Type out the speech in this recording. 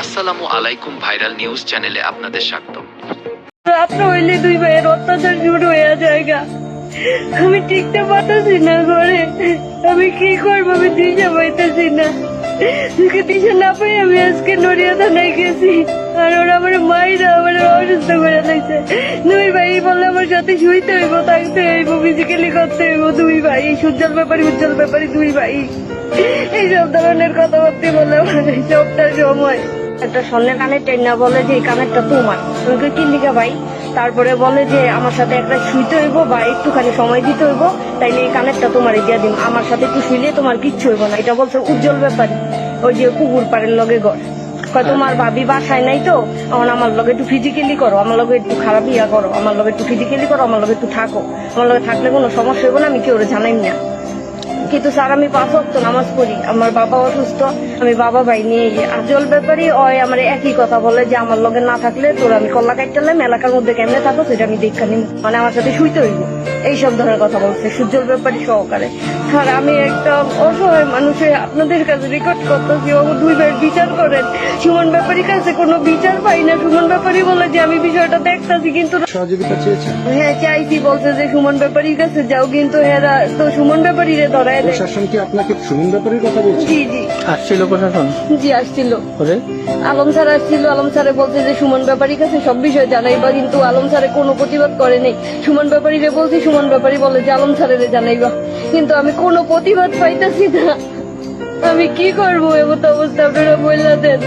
আসসালামু আলাইকুম, viral news চ্যানেলে আপনাদের স্বাগতম। রাত্র হইলে দুই ভাইয়ের অত্যাচার শুরু হয়ে জায়গা। আমি টিকতে পারতেছি না ঘরে, আমি কি করবো আমি দিশা পাইতেছি না। দিশা না পাই আমি আজকে নড়িয়া থানায় গেছি, আর ওরা আমার মাইরা আমার অসুস্থ করে লাগছে। দুই ভাই বললে আমার সাথে শুইতে হইব, থাকতে হইব, ফিজিক্যালি করতে হইব। দুই ভাই উজ্জ্বল ব্যাপারী দুই ভাই এইসব ধরনের কথাবার্তা বলে আমার সবটা সময়। একটা স্বর্ণের কানের টেন্না বলে যে এই কানেরটা তোমার, তোমাকে কি লিখা ভাই। তারপরে বলে যে আমার সাথে একটা শুইতে হইব বা একটুখানি সময় দিতে হইব, তাইলে এই কানেরটা তোমার দিয়া দিন, আমার সাথে একটু শুইলে তোমার কিচ্ছু হইব না। এটা বলছে উজ্জ্বল ব্যাপারী, ওই যে কুকুর পাড়ের লগে ঘর। তোমার ভাবি বাসায় নাই তো, এখন আমার লগে একটু ফিজিক্যালি করো, আমার লগে একটু খারাপ ইয়া করো, আমার লগে একটু ফিজিক্যালি করো, আমার লগে একটু থাকো, আমার লগে থাকলে কোনো সমস্যা হইব না, আমি কেউ জানাই না। কিন্তু স্যার আমি 5 ওয়াক্ত নামাজ পড়ি, আমার বাবা অসুস্থ, আমি বাবা ভাই নিয়ে আজল ব্যাপারই ওই আমার একই কথা বলে যে আমার লগে না থাকলে তোর আমি কল্লা কাটলাম, এলাকার মধ্যে কেমনে থাকো সেটা আমি দেখা নিব, মানে আমার সাথে শুইতে হইব, এইসব ধরনের কথা বলছে সুজল ব্যাপারী সহকারে। স্যার আমি একটা অসহায় মানুষে আপনাদের কাছে রেকর্ড করতেছি, ও দুই ভাইয়ের বিচার করেন। সুমন ব্যাপারীর কাছে কোনো বিচার পাই না। সুমন ব্যাপারী বলে যে আমি বিষয়টা দেখতেছি, কিন্তু সহযোগিতা চেয়েছেন? হ্যাঁ চাইছি, বলছে যে সুমন ব্যাপারীর কাছে যাও, কিন্তু হেরা তো সুমন ব্যাপারীরে ধরায় দেয়। প্রশাসন কি আপনাকে সুমন ব্যাপারীর কথা বলছে? জি জি আসছিল প্রশাসন? জি আসছিল, ওরে আলম স্যার আসছিল। আলম স্যারে বলছে যে সুমন ব্যাপারীর কাছে সব বিষয় জানাইবা, কিন্তু আলম স্যারে কোনো প্রতিবাদ করে নেই। সুমন ব্যাপারীরে বলছি, সুমন ব্যাপারী বলে যে আলম স্যারেরে জানাইবা, কিন্তু আমি কোনো প্রতিবাদ পাইতেছি না। আমি কি করবো এমন অবস্থা, আপনারা বললা দেন।